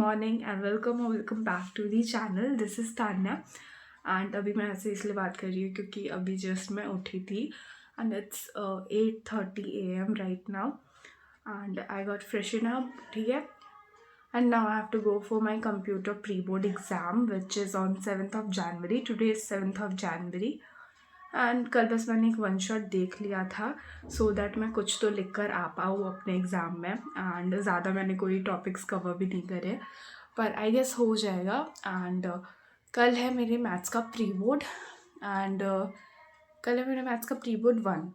Morning and welcome back to the channel. This is Tanya and अभी मैं ऐसे इसलिए बात कर रही हूँ क्योंकि अभी जस्ट मैं उठी थी and it's 8:30 AM right now and I got freshen up, ठीक है। And now I have to go for my computer pre board exam which is on 7th of January। Today is 7th of January and कल बस मैंने एक one shot देख लिया था so that मैं कुछ तो लिख कर आ पाऊँ अपने एग्ज़ाम में। एंड ज़्यादा मैंने कोई टॉपिक्स कवर भी नहीं करे पर आई गेस हो जाएगा। एंड कल है मेरे मैथ्स का प्री बोर्ड एंड कल है मेरे मैथ्स का pre board 1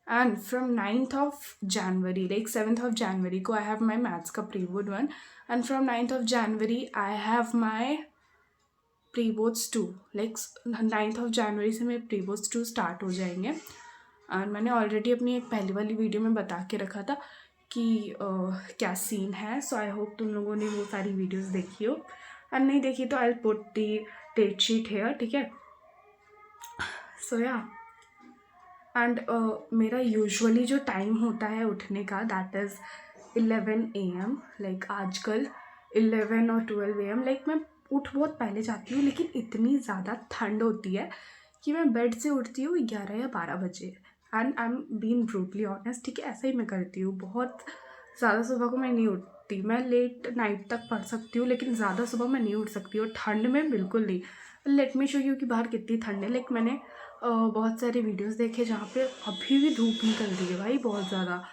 and from 9th of January like 7th of January को आई हैव माई मैथ्स का pre board 1 and from 9th of January I have my pre boards 2। Like 9th of January से मेरे pre boards 2 start हो जाएंगे and मैंने already अपनी एक पहली वाली वीडियो में बता के रखा था कि क्या सीन है। सो आई होप तुम लोगों ने वो सारी वीडियोस देखी हो एंड नहीं देखी तो I put the date sheet here, ठीक है। सो या एंड मेरा यूजुअली जो टाइम होता है उठने का दैट इज़ 11 AM। लाइक आजकल 11 और 12 AM लाइक मैं उठ बहुत पहले जाती हूँ लेकिन इतनी ज़्यादा ठंड होती है कि मैं बेड से उठती हूँ 11 या 12 बजे and I am being brutally honest, ठीक है। ऐसा ही मैं करती हूँ, बहुत ज़्यादा सुबह को मैं नहीं उठती। मैं लेट नाइट तक पढ़ सकती हूँ लेकिन ज़्यादा सुबह मैं नहीं उठ सकती और ठंड में बिल्कुल नहीं। लेट मी शो यू कि बाहर कितनी ठंड है। लाइक मैंने बहुत सारे वीडियोस देखे जहाँ पे अभी भी धूप निकल रही है भाई बहुत ज़्यादा।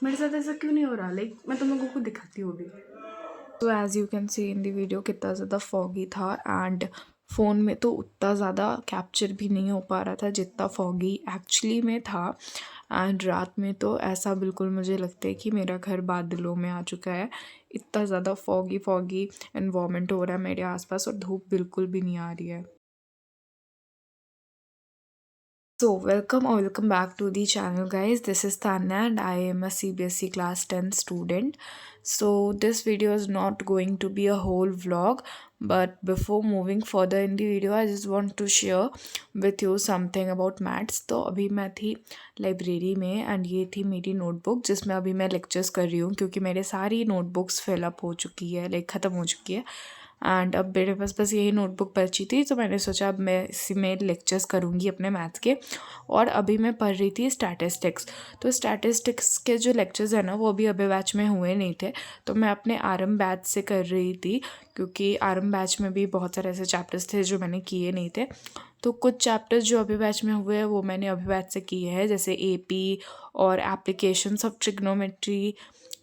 मेरे साथ ऐसा क्यों नहीं हो रहा? लाइक मैं तुम लोगों को दिखाती हूँ अभी। तो as you can see in the video कितना ज़्यादा फॉगी था एंड फ़ोन में तो उतना ज़्यादा कैप्चर भी नहीं हो पा रहा था जितना फॉगी एक्चुअली में था। एंड रात में तो ऐसा बिल्कुल मुझे लगता है कि मेरा घर बादलों में आ चुका है। इतना ज़्यादा फॉगी एनवायरनमेंट हो रहा है मेरे आसपास और धूप बिल्कुल भी नहीं आ रही है। So welcome back to the channel guys. This is Tanya and I am a CBSE class 10 student. So this video is not going to be a whole vlog, but before moving further in the video I just want to share with you something about maths. तो अभी मैं थी library में and ये थी मेरी notebook जिसमें अभी मैं लेक्चर्स कर रही हूँ क्योंकि मेरे सारी नोटबुक्स फिलअप हो चुकी है, लाइक ख़त्म हो चुकी है एंड अब मेरे पास बस यही नोटबुक बची थी। तो मैंने सोचा अब मैं इसी में लेक्चर्स करूँगी अपने मैथ्स के। और अभी मैं पढ़ रही थी स्टैटिस्टिक्स। तो स्टैटिस्टिक्स के जो लेक्चर्स हैं ना वो अभी बैच में हुए नहीं थे तो मैं अपने आरएम बैच से कर रही थी क्योंकि आरएम बैच में भी बहुत सारे ऐसे चैप्टर्स थे जो मैंने किए नहीं थे। तो कुछ चैप्टर्स जो अभी बैच में हुए हैं वो मैंने अभी बैच से किए हैं, जैसे एपी और applications of trigonometry,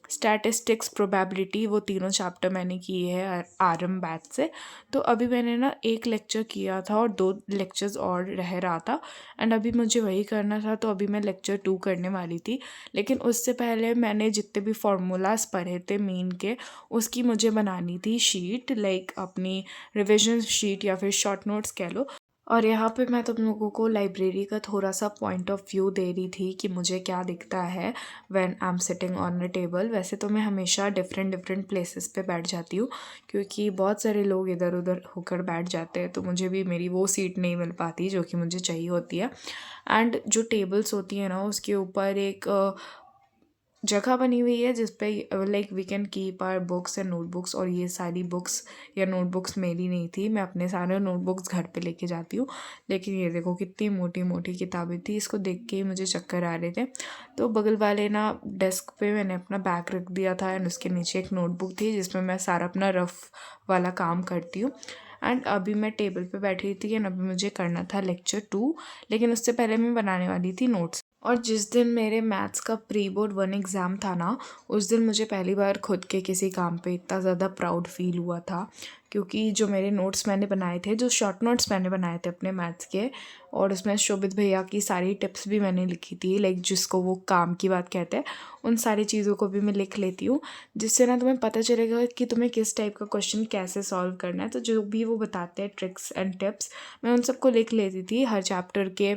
statistics, probability, वो तीनों चैप्टर मैंने किए हैं आरएम बैच से। तो अभी मैंने ना एक लेक्चर किया था और 2 लेक्चर्स और रह रहा था एंड अभी मुझे वही करना था। तो अभी मैं लेक्चर 2 करने वाली थी लेकिन उससे पहले मैंने जितने भी फार्मूलाज पढ़े थे मेन के उसकी मुझे बनानी थी शीट, लाइक अपनी रिविजन शीट या फिर शॉर्ट नोट्स कह लो। और यहाँ पे मैं तुम लोगों को लाइब्रेरी का थोड़ा सा पॉइंट ऑफ व्यू दे रही थी कि मुझे क्या दिखता है when I am sitting on a table. वैसे तो मैं हमेशा डिफरेंट प्लेसेस पे बैठ जाती हूँ क्योंकि बहुत सारे लोग इधर उधर होकर बैठ जाते हैं तो मुझे भी मेरी वो सीट नहीं मिल पाती जो कि मुझे चाहिए होती है। एंड जो टेबल्स होती है ना उसके ऊपर एक जगह बनी हुई है जिस पे like we can keep our books and notebooks. और ये सारी बुक्स या नोटबुक्स मेरी नहीं थी, मैं अपने सारे नोटबुक्स घर पे लेके जाती हूँ। लेकिन ये देखो कितनी मोटी मोटी किताबें थी, इसको देख के ही मुझे चक्कर आ रहे थे। तो बगल वाले ना डेस्क पे मैंने अपना बैग रख दिया था एंड उसके नीचे एक नोटबुक थी जिसमें मैं सारा अपना रफ वाला काम करती हूँ। एंड अभी मैं टेबल पे बैठी थी एंड अभी मुझे करना था लेक्चर 2 लेकिन उससे पहले मैं बनाने वाली थी नोट्स। और जिस दिन मेरे मैथ्स का प्री बोर्ड 1 एग्ज़ाम था ना उस दिन मुझे पहली बार खुद के किसी काम पे इतना ज़्यादा प्राउड फील हुआ था क्योंकि जो मेरे नोट्स मैंने बनाए थे, जो शॉर्ट नोट्स मैंने बनाए थे अपने मैथ्स के, और उसमें शोभित भैया की सारी टिप्स भी मैंने लिखी थी, लाइक जिसको वो काम की बात कहते हैं, उन सारी चीज़ों को भी मैं लिख लेती हूँ जिससे ना तुम्हें पता चलेगा कि तुम्हें किस टाइप का क्वेश्चन कैसे सॉल्व करना है। तो जो भी वो बताते हैं ट्रिक्स एंड टिप्स मैं उन सबको लिख लेती थी हर चैप्टर के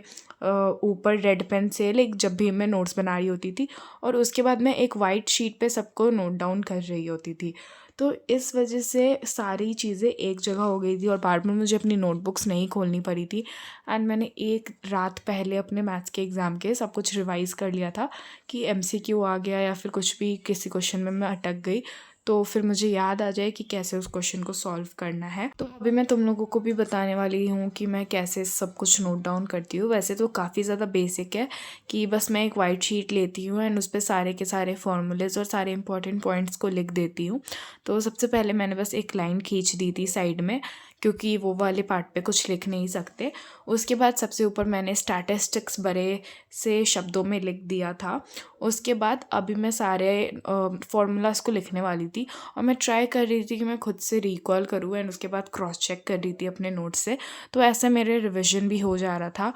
ऊपर रेड पेन से, लाइक जब भी मैं नोट्स बना रही होती थी और उसके बाद मैं एक वाइट शीट पे सबको नोट डाउन कर रही होती थी। तो इस वजह से सारी चीज़ें एक जगह हो गई थी और बार बार मुझे अपनी नोटबुक्स नहीं खोलनी पड़ी थी। एंड मैंने एक रात पहले अपने मैथ्स के एग्ज़ाम के सब कुछ रिवाइज़ कर लिया था कि एमसीक्यू आ गया या फिर कुछ भी किसी क्वेश्चन में मैं अटक गई तो फिर मुझे याद आ जाए कि कैसे उस क्वेश्चन को सॉल्व करना है। तो अभी मैं तुम लोगों को भी बताने वाली हूँ कि मैं कैसे सब कुछ नोट डाउन करती हूँ। वैसे तो काफ़ी ज़्यादा बेसिक है कि बस मैं एक वाइट शीट लेती हूँ एंड उस पर सारे के सारे फॉर्मूलेज और सारे इंपॉर्टेंट पॉइंट्स को लिख देती हूँ। तो सबसे पहले मैंने बस एक लाइन खींच दी थी साइड में, क्योंकि वो वाले पार्ट पे कुछ लिख नहीं सकते। उसके बाद सबसे ऊपर मैंने स्टैटिस्टिक्स बड़े से शब्दों में लिख दिया था। उसके बाद अभी मैं सारे फार्मूलाज को लिखने वाली थी और मैं ट्राई कर रही थी कि मैं खुद से रिकॉल करूँ एंड उसके बाद क्रॉस चेक कर रही थी अपने नोट्स से। तो ऐसे मेरे रिविजन भी हो जा रहा था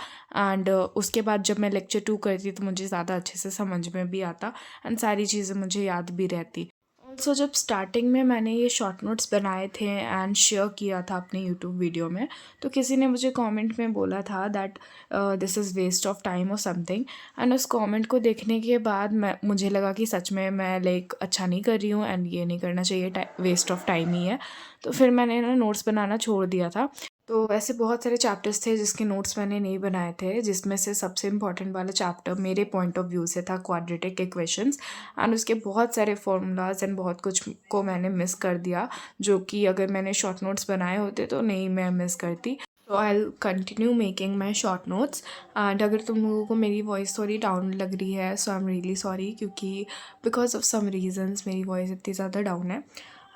एंड उसके बाद जब मैं लेक्चर 2 करती तो मुझे ज़्यादा अच्छे से समझ में भी आता एंड सारी चीज़ें मुझे याद भी रहती। ऑल्सो जब स्टार्टिंग में मैंने ये शॉर्ट नोट्स बनाए थे एंड शेयर किया था अपने यूट्यूब वीडियो में, तो किसी ने मुझे कमेंट में बोला था that this is waste of time और समथिंग। एंड उस कमेंट को देखने के बाद मुझे लगा कि सच में मैं लाइक अच्छा नहीं कर रही हूँ एंड ये नहीं करना चाहिए, वेस्ट ऑफ टाइम ही है। तो फिर मैंने ना नोट्स बनाना छोड़ दिया था। तो ऐसे बहुत सारे चैप्टर्स थे जिसके नोट्स मैंने नहीं बनाए थे, जिसमें से सबसे इम्पॉर्टेंट वाला चैप्टर मेरे पॉइंट ऑफ व्यू से था क्वाड्रेटिक इक्वेशंस एंड उसके बहुत सारे फार्मूलाज एंड बहुत कुछ को मैंने मिस कर दिया, जो कि अगर मैंने शॉर्ट नोट्स बनाए होते तो नहीं मैं मिस करती। तो I will continue making my short notes and अगर तुम लोगों को मेरी वॉइस थोड़ी डाउन लग रही है सो आई एम रियली सॉरी, क्योंकि बिकॉज ऑफ सम रीजन्स मेरी वॉइस इतनी ज़्यादा डाउन है।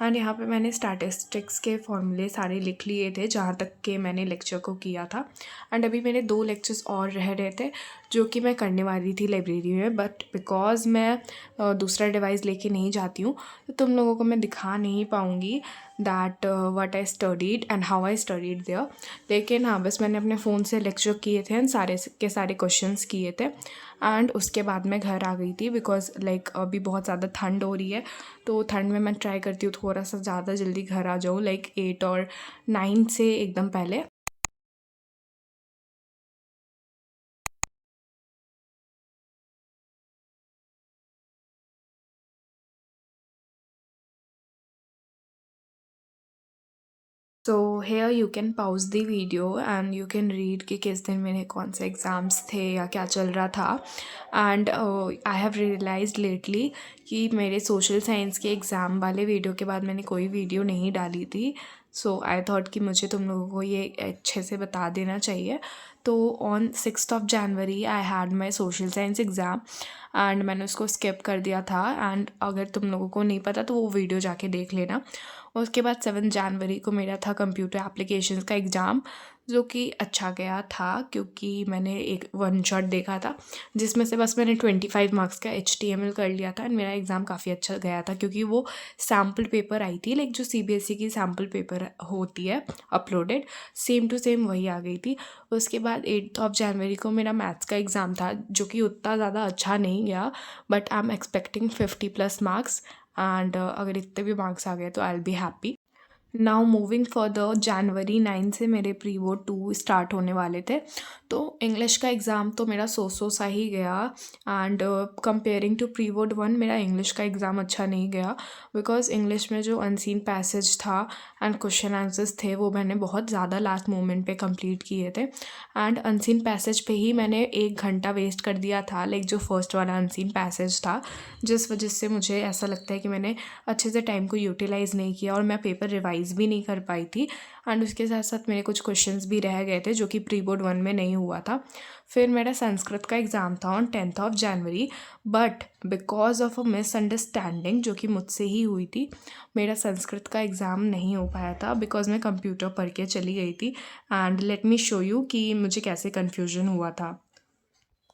एंड यहाँ पे मैंने स्टैटिस्टिक्स के फॉर्मूले सारे लिख लिए थे जहाँ तक के मैंने लेक्चर को किया था एंड अभी मेरे 2 लेक्चर्स और रह रहे थे जो कि मैं करने वाली थी लाइब्रेरी में, बट बिकॉज मैं दूसरा डिवाइस लेके नहीं जाती हूँ तो तुम लोगों को मैं दिखा नहीं पाऊँगी that what I studied and how I studied there. लेकिन हाँ, बस मैंने अपने फ़ोन से लेक्चर किए थे एंड सारे के सारे क्वेश्चंस किए थे एंड उसके बाद मैं घर आ गई थी बिकॉज लाइक अभी बहुत ज़्यादा ठंड हो रही है। तो ठंड में मैं ट्राई करती हूँ थोड़ा सा ज़्यादा जल्दी घर आ जाऊँ, लाइक 8 और 9 से एकदम पहले। So here you can pause the video and you can read कि किस दिन मेरे कौन से एग्ज़ाम्स थे या क्या चल रहा था। And I have realised lately कि मेरे सोशल साइंस के एग्ज़ाम वाले वीडियो के बाद मैंने कोई वीडियो नहीं डाली थी। सो आई थॉट कि मुझे तुम लोगों को ये अच्छे से बता देना चाहिए। तो on 6th of January I had my social science exam and मैंने उसको स्किप कर दिया था एंड अगर तुम लोगों को नहीं पता तो वो वीडियो जाके देख लेना। उसके बाद 7 जनवरी को मेरा था कंप्यूटर एप्लीकेशंस का एग्ज़ाम, जो कि अच्छा गया था क्योंकि मैंने एक वन शॉट देखा था जिसमें से बस मैंने 25 मार्क्स का HTML कर लिया था एंड मेरा एग्ज़ाम काफ़ी अच्छा गया था क्योंकि वो सैम्पल पेपर आई थी, लाइक जो CBSE की सैम्पल पेपर होती है अपलोडेड, सेम टू सेम वही आ गई थी। उसके बाद 8th of January को मेरा मैथ्स का एग्ज़ाम था जो कि उतना ज़्यादा अच्छा नहीं गया, but I am expecting 50+ marks and अगर इतने भी मार्क्स आ गए तो I will be happy. Now moving further, जनवरी 9 से मेरे प्री बोर्ड 2 स्टार्ट होने वाले थे। तो इंग्लिश का एग्ज़ाम तो मेरा सो सा ही गया and comparing to pre board 1 मेरा इंग्लिश का एग्ज़ाम अच्छा नहीं गया बिकॉज इंग्लिश में जो अनसीन पैसेज था एंड क्वेश्चन आंसर्स थे वो मैंने बहुत ज़्यादा लास्ट मोमेंट पे कंप्लीट किए थे एंड अनसीन पैसेज पे ही मैंने 1 घंटा वेस्ट कर दिया था, लाइक जो फर्स्ट वाला अनसीन पैसेज था, जिस वजह से मुझे ऐसा लगता है कि मैंने अच्छे से टाइम को यूटिलाइज़ नहीं किया और मैं पेपर रिवाइज़ भी नहीं कर पाई थी एंड उसके साथ साथ मेरे कुछ क्वेश्चंस भी रह गए थे जो कि प्री बोर्ड 1 में नहीं हुआ था। फिर मेरा संस्कृत का एग्ज़ाम था on 10th of January, but because of a misunderstanding जो कि मुझसे ही हुई थी, मेरा संस्कृत का एग्ज़ाम नहीं हो पाया था बिकॉज मैं कंप्यूटर पढ़ के चली गई थी and let me show you कि मुझे कैसे कन्फ्यूजन हुआ था।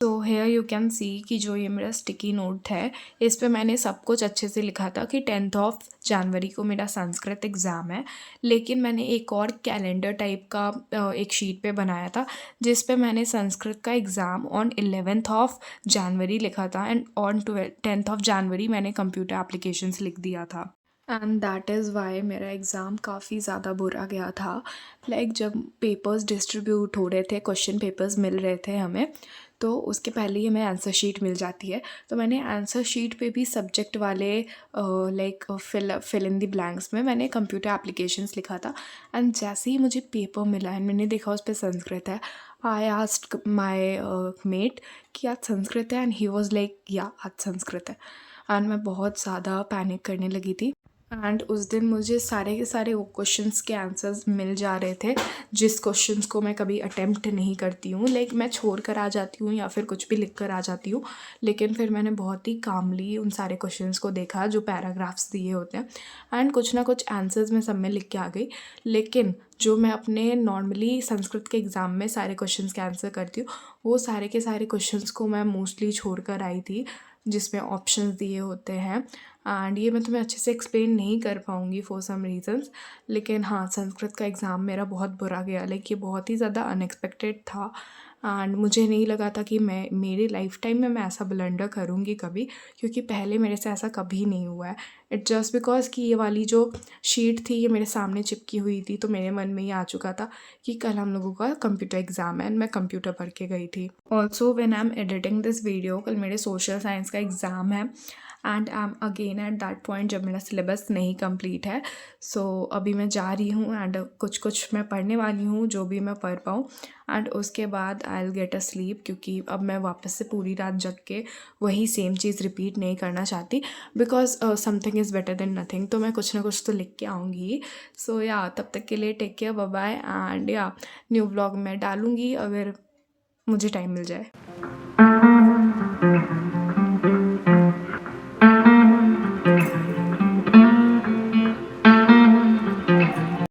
तो हेयर यू कैन सी कि जो ये मेरा स्टिकी नोट है इस पे मैंने सब कुछ अच्छे से लिखा था कि 10th of January को मेरा संस्कृत एग्ज़ाम है, लेकिन मैंने एक और कैलेंडर टाइप का एक शीट पे बनाया था जिस पे मैंने संस्कृत का exam on 11th of January लिखा था and on 10th of January मैंने कंप्यूटर एप्लीकेशंस लिख दिया था एंड दैट इज़ वाई मेरा एग्ज़ाम काफ़ी ज़्यादा बुरा गया था। लाइक जब पेपर्स डिस्ट्रीब्यूट हो रहे थे, क्वेश्चन पेपर्स मिल रहे थे हमें, तो उसके पहले ही हमें आंसर शीट मिल जाती है। तो मैंने आंसर शीट पे भी सब्जेक्ट वाले like fill in the blanks में मैंने कंप्यूटर एप्लीकेशंस लिखा था एंड जैसे ही मुझे पेपर मिला एंड मैंने देखा उस पर संस्कृत है, आई आस्क्ड माई मेट कि आज संस्कृत है एंड ही वॉज लाइक या आज संस्कृत है एंड मैं बहुत ज़्यादा पैनिक करने लगी थी एंड उस दिन मुझे सारे के सारे वो क्वेश्चंस के आंसर्स मिल जा रहे थे जिस क्वेश्चंस को मैं कभी अटेम्प्ट नहीं करती हूँ। लाइक मैं छोड़ कर आ जाती हूँ या फिर कुछ भी लिख कर आ जाती हूँ, लेकिन फिर मैंने बहुत ही कामली उन सारे क्वेश्चंस को देखा जो पैराग्राफ्स दिए होते हैं, एंड कुछ ना कुछ आंसर्स मैं सब में लिख के आ गई। लेकिन जो मैं अपने नॉर्मली संस्कृत के एग्ज़ाम में सारे क्वेश्चंस के आंसर करती हूँ, वो सारे के सारे क्वेश्चंस को मैं मोस्टली छोड़ कर आई थी जिसमें ऑप्शंस दिए होते हैं। एंड ये मैं तुम्हें अच्छे से एक्सप्लेन नहीं कर पाऊँगी फॉर सम रीज़न्स। लेकिन हाँ, संस्कृत का एग्ज़ाम मेरा बहुत बुरा गया। लाइक ये बहुत ही ज़्यादा अनएक्सपेक्टेड था एंड मुझे नहीं लगा था कि मैं मेरी लाइफ टाइम में मैं ऐसा ब्लंडर करूँगी कभी, क्योंकि पहले मेरे से ऐसा कभी नहीं हुआ है। इट जस्ट बिकॉज कि ये वाली जो शीट थी ये मेरे सामने चिपकी हुई थी, तो मेरे मन में ये आ चुका था कि कल हम लोगों का कंप्यूटर एग्ज़ाम है एंड मैं कंप्यूटर पढ़ के गई थी। Also when I am editing this video, कल मेरे सोशल साइंस का एग्ज़ाम है and I am again at that point जब मेरा सिलेबस नहीं कंप्लीट है। सो अभी मैं जा रही हूँ एंड कुछ कुछ मैं पढ़ने वाली हूँ जो भी मैं पढ़ पाऊँ, एंड उसके बाद I will get a slip, क्योंकि अब मैं वापस से पूरी रात जग के वही सेम चीज़ रिपीट नहीं करना चाहती, because something is better than nothing. तो मैं कुछ ना कुछ तो लिख के आऊँगी। सो या तब तक के लिए take care, bye bye, and या न्यू व्लॉग मैं डालूँगी अगर मुझे टाइम मिल जाए।